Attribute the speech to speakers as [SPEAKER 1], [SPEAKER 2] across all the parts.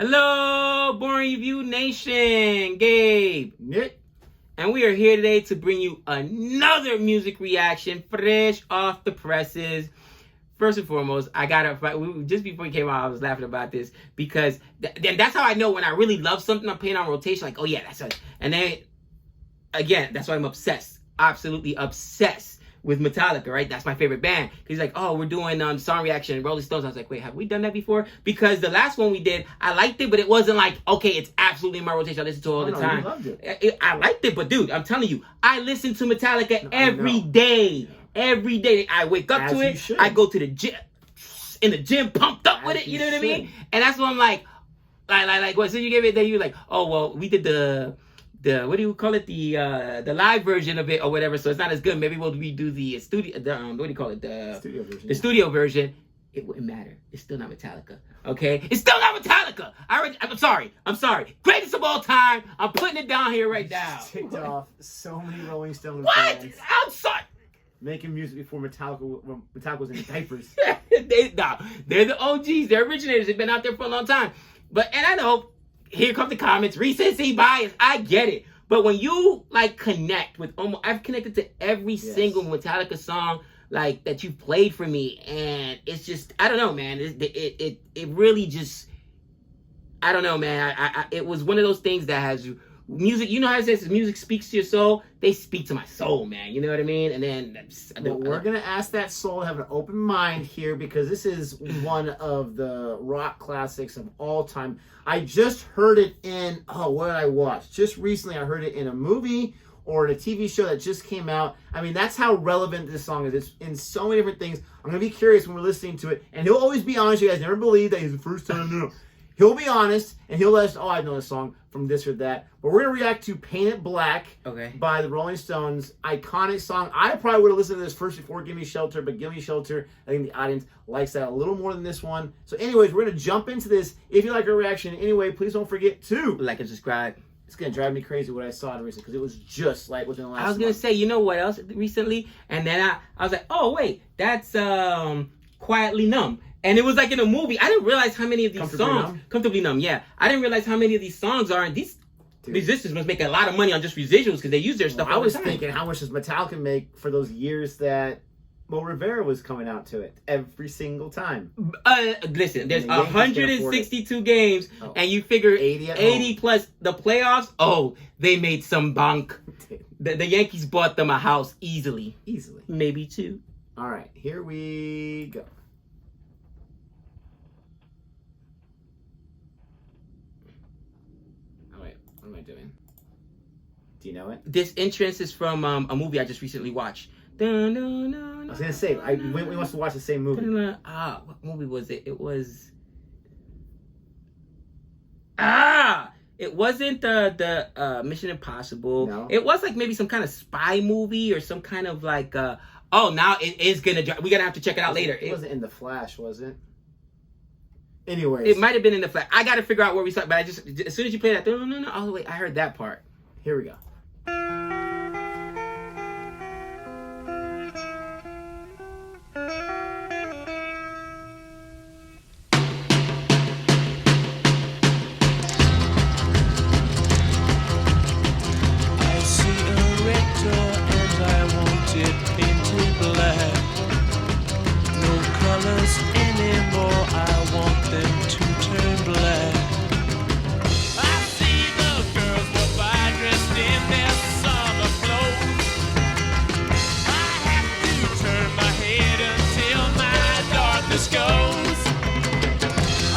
[SPEAKER 1] Hello, Boring Review Nation. Gabe,
[SPEAKER 2] Nick,
[SPEAKER 1] and we are here today to bring you another music reaction, fresh off the presses. First and foremost, just before we came out, I was laughing about this because that's how I know when I really love something. I'm playing on rotation, like, oh yeah, that's it. And then again, that's why I'm obsessed, absolutely obsessed with Metallica, right? That's my favorite band. He's like, oh, we're doing song reaction and Rolling Stones. I was like, wait, have we done that before? Because the last one we did, I liked it, but it wasn't like, okay, it's absolutely in my rotation. I listen to it all the time.
[SPEAKER 2] You loved it.
[SPEAKER 1] I liked it, but dude, I'm telling you, I listen to Metallica every day. Yeah. Every day. I wake up to it. I go to the gym, in the gym, pumped up with it. You know what I mean? And that's what I'm like what? So you gave it, then you're like, oh, well, we did the what do you call it, the live version of it or whatever, so it's not as good. Maybe we'll redo the studio, what do you call it, the studio version. The studio version. It wouldn't matter. It's still not Metallica. Okay, it's still not Metallica. I'm sorry. Greatest of all time. I'm putting it down here right now.
[SPEAKER 2] Ticked off so many Rolling Stones
[SPEAKER 1] what?
[SPEAKER 2] fans.
[SPEAKER 1] I'm sorry.
[SPEAKER 2] Making music before Metallica was in diapers.
[SPEAKER 1] They're the OGs. They're originators. They've been out there for a long time. And I know. Here come the comments, recency bias. I get it. But when you connect with I've connected to every single Metallica song that you played for me, and it's just, I don't know, man. It really just, I don't know, man. It was one of those things that has music. You know how it says music speaks to your soul? They speak to my soul, man. You know what I mean? And then
[SPEAKER 2] we're gonna ask that soul to have an open mind here, because this is one of the rock classics of all time. I just heard it in what did I watch? Just recently, I heard it in a movie or in a TV show that just came out. I mean, that's how relevant this song is. It's in so many different things. I'm gonna be curious when we're listening to it, and he'll always be honest. You guys never believe that he's the first time. No. He'll be honest, and he'll let us know, I know this song from this or that. But we're going to react to Paint It Black by the Rolling Stones. Iconic song. I probably would have listened to this first before Give Me Shelter, but Give Me Shelter, I think the audience likes that a little more than this one. So anyways, we're going to jump into this. If you like our reaction anyway, please don't forget to
[SPEAKER 1] like and subscribe.
[SPEAKER 2] It's going to drive me crazy what I saw in recently, because it was just like within the last
[SPEAKER 1] I was going to say, you know what else recently? And then I was like, oh, wait, that's Quietly Numb. And it was like in a movie. I didn't realize how many of these songs... Comfortably Numb, yeah. I didn't realize how many of these songs are... And these musicians must make a lot of money on just residuals, because they use their stuff all the time.
[SPEAKER 2] I was thinking, how much does Metallica make for those years that Mo Rivera was coming out to it every single time?
[SPEAKER 1] Listen, there's 162 games, and you figure 80 plus the playoffs. Oh, they made some bank. The Yankees bought them a house easily. Maybe two.
[SPEAKER 2] All right, here we go. What am I doing? Do you know it?
[SPEAKER 1] This entrance is from a movie I just recently watched. I
[SPEAKER 2] was gonna say, we must have watched the same movie.
[SPEAKER 1] What movie was it? It was it wasn't the Mission Impossible. No. It was maybe some kind of spy movie or some kind of now it is gonna. We're gonna have to check it out later.
[SPEAKER 2] It wasn't in The Flash, was it? Anyways,
[SPEAKER 1] it might have been in The Flash. I got to figure out where we saw it, but as soon as you play that, no. Oh wait, I heard that part.
[SPEAKER 2] Here we go.
[SPEAKER 3] I see a red door and I want it painted black. No colors anymore, I want them to turn black. I see the girls go by dressed in their summer clothes. I have to turn my head until my darkness goes.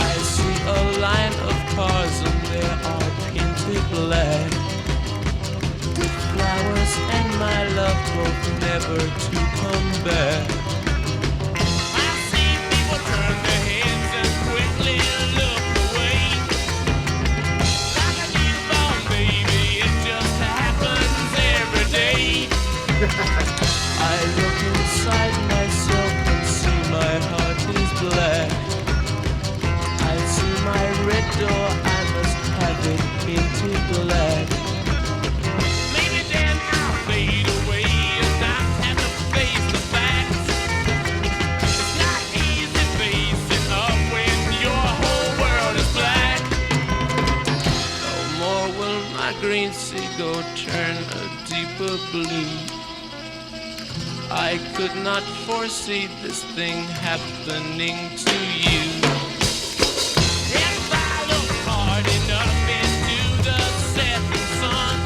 [SPEAKER 3] I see a line of cars and they are painted black, with flowers and my love both never to come back. I look inside myself and see my heart is black. I see my red door, I must have it painted black. Maybe then I'll fade away and not have to face the facts. green seagull turn a deeper blue. I could not foresee this thing happening to you. If I look hard enough into the setting sun,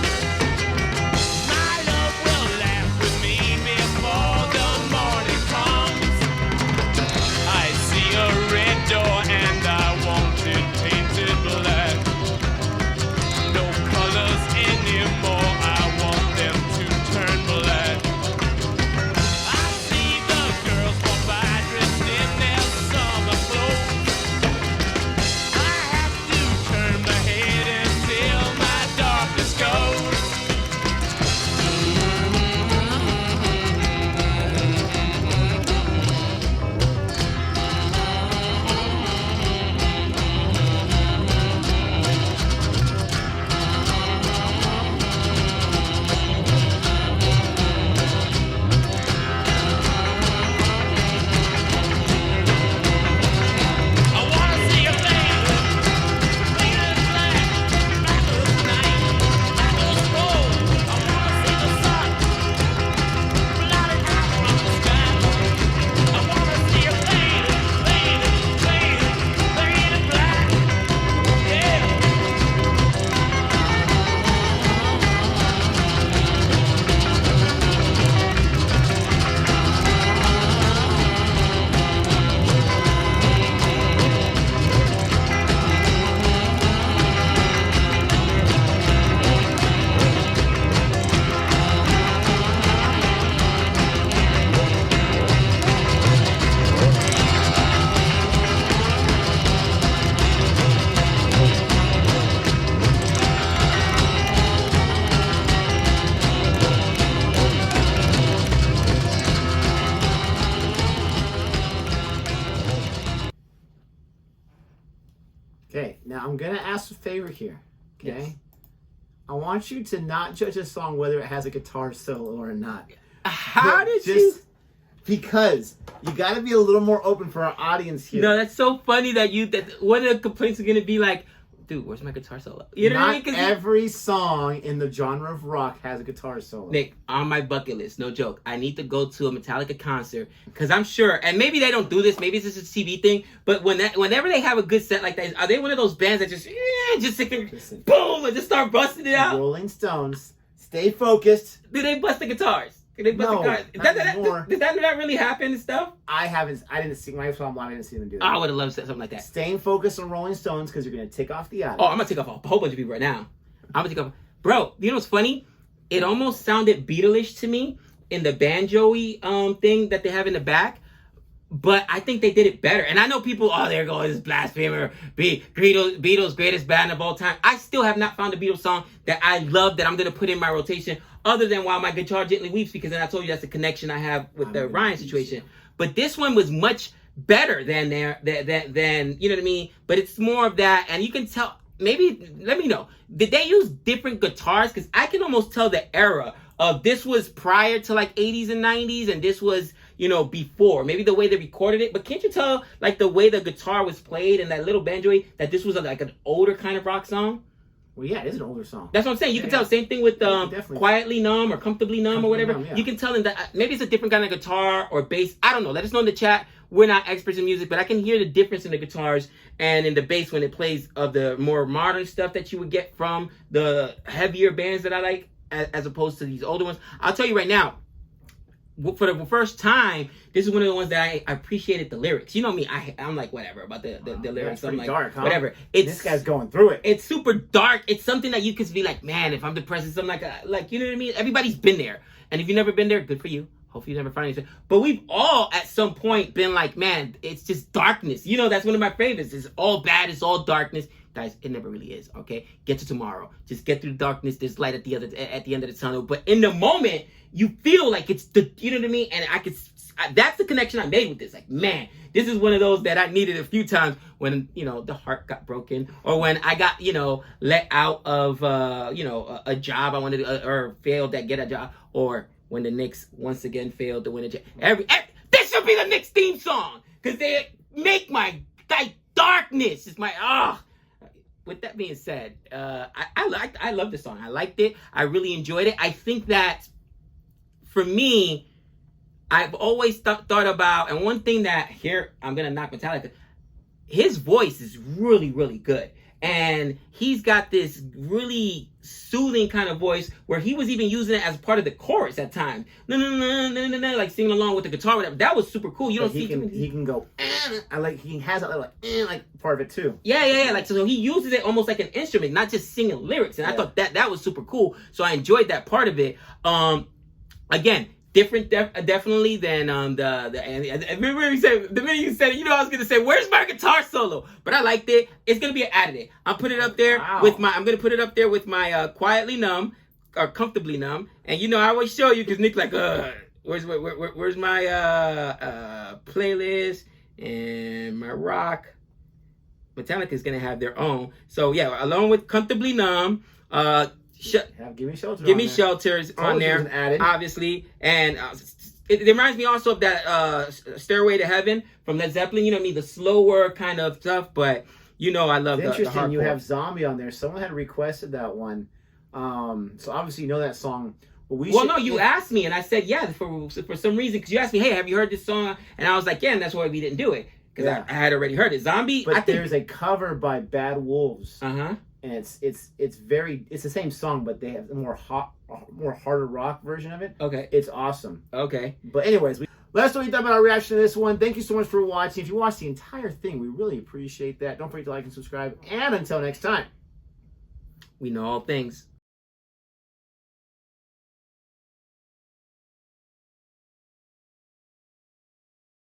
[SPEAKER 3] my love will laugh with me before the morning comes. I see a red door and I want it painted black. No colors anymore, I want them to turn black. I see the girls walk by dressed in their summer clothes. I have to turn my head until my darkness goes. I wanna see a lady, clean as black, black as night, black as gold. I wanna see the sun, blotted out from the sky. I wanna see a lady, lady black, yeah.
[SPEAKER 2] Okay, now I'm gonna ask a favor here. Okay,
[SPEAKER 1] Yes.
[SPEAKER 2] I want you to not judge a song whether it has a guitar solo or not.
[SPEAKER 1] How
[SPEAKER 2] But
[SPEAKER 1] did you?
[SPEAKER 2] Because you got to be a little more open for our audience here.
[SPEAKER 1] No, that's so funny that one of the complaints are gonna be like, dude, where's my guitar solo? You know what I mean?
[SPEAKER 2] Not every song in the genre of rock has a guitar solo.
[SPEAKER 1] Nick, on my bucket list, no joke, I need to go to a Metallica concert because I'm sure, and maybe they don't do this, maybe it's just a TV thing, but whenever they have a good set like that, are they one of those bands that just sit there,
[SPEAKER 2] Listen.
[SPEAKER 1] boom, and just start busting it out?
[SPEAKER 2] Rolling Stones, stay focused.
[SPEAKER 1] Do they bust the guitars? Do they bust
[SPEAKER 2] No,
[SPEAKER 1] the guitars?
[SPEAKER 2] not anymore.
[SPEAKER 1] Does that not really happen and stuff?
[SPEAKER 2] I didn't see my song live. I didn't see them do that.
[SPEAKER 1] I would have loved something like that.
[SPEAKER 2] Staying focused on Rolling Stones because you're gonna take off the album.
[SPEAKER 1] Oh, I'm gonna take off a whole bunch of people right now. I'm gonna take off, bro. You know what's funny? It almost sounded Beatles-ish to me in the banjo-y thing that they have in the back, but I think they did it better. And I know people, oh, there goes this blasphemer, Beatles greatest band of all time. I still have not found a Beatles song that I love that I'm gonna put in my rotation, other than While My Guitar Gently Weeps, because then I told you that's the connection I have with the Ryan situation. But this one was much better than you know what I mean? But it's more of that, and you can tell. Maybe let me know. Did they use different guitars? Because I can almost tell the era of this was prior to like 80s and 90s, and this was before. Maybe the way they recorded it. But can't you tell like the way the guitar was played and that little banjo that this was like an older kind of rock song?
[SPEAKER 2] Well, yeah, it is an older song.
[SPEAKER 1] That's what I'm saying. You can tell. Same thing with
[SPEAKER 2] definitely.
[SPEAKER 1] Quietly Numb or Comfortably Numb or whatever.
[SPEAKER 2] Numb, yeah.
[SPEAKER 1] You can tell them that maybe it's a different kind of guitar or bass. I don't know. Let us know in the chat. We're not experts in music, but I can hear the difference in the guitars and in the bass when it plays of the more modern stuff that you would get from the heavier bands that I like as opposed to these older ones. I'll tell you right now, for the first time, this is one of the ones that I appreciated the lyrics. You know me, I'm like whatever about the lyrics.
[SPEAKER 2] Yeah,
[SPEAKER 1] I'm like
[SPEAKER 2] dark, huh?
[SPEAKER 1] whatever.
[SPEAKER 2] This guy's going through it.
[SPEAKER 1] It's super dark. It's something that you could be like, man, if I'm depressed, it's something like you know what I mean? Everybody's been there. And if you've never been there, good for you. Hopefully you never find anything. But we've all at some point been like, man, it's just darkness. That's one of my favorites. It's all bad. It's all darkness. Guys, it never really is, okay? Get to tomorrow. Just get through the darkness. There's light at the end of the tunnel. But in the moment, you feel like it's you know what I mean? And that's the connection I made with this. Like, man, this is one of those that I needed a few times when, the heart got broken or when I got, let out of, a job I wanted to, or failed to get a job, or when the Knicks once again failed to win a job. This should be the Knicks theme song because they make my darkness. It's my, with that that being said, I love the song. I liked it. I really enjoyed it. I think that for me, I've always thought about, and one thing that here I'm gonna knock Metallica. His voice is really, really good. And he's got this really soothing kind of voice where he was even using it as part of the chorus at times. No, like singing along with the guitar, whatever. That was super cool. You don't see
[SPEAKER 2] he can go. I like he has that like part of it too.
[SPEAKER 1] Yeah. Like so he uses it almost like an instrument, not just singing lyrics. And I thought that was super cool. So I enjoyed that part of it. Again. Different, definitely than the. Remember you said the minute you said it, I was gonna say, "Where's my guitar solo?" But I liked it. It's gonna be an additive. I'll put it up there with my. I'm gonna put it up there with my quietly numb or comfortably numb. And I always show you because Nick like, where's my playlist and my rock. Metallica is gonna have their own. So yeah, along with comfortably numb.
[SPEAKER 2] Give me shelter.
[SPEAKER 1] Give me shelters on there, obviously, and it reminds me also of that Stairway to Heaven from Led Zeppelin. The slower kind of stuff, but I love the
[SPEAKER 2] interesting. You have Zombie on there. Someone had requested that one, so obviously you know that song.
[SPEAKER 1] But you asked me, and I said yeah for some reason because you asked me, hey, have you heard this song? And I was like, yeah, and that's why we didn't do it because I had already heard it. Zombie,
[SPEAKER 2] but there's a cover by Bad Wolves. And it's the same song, but they have a more harder rock version of it.
[SPEAKER 1] Okay.
[SPEAKER 2] It's awesome.
[SPEAKER 1] Okay.
[SPEAKER 2] But anyways, let us know what you thought about our reaction to this one. Thank you so much for watching. If you watched the entire thing, we really appreciate that. Don't forget to like and subscribe. And until next time,
[SPEAKER 1] we know all things.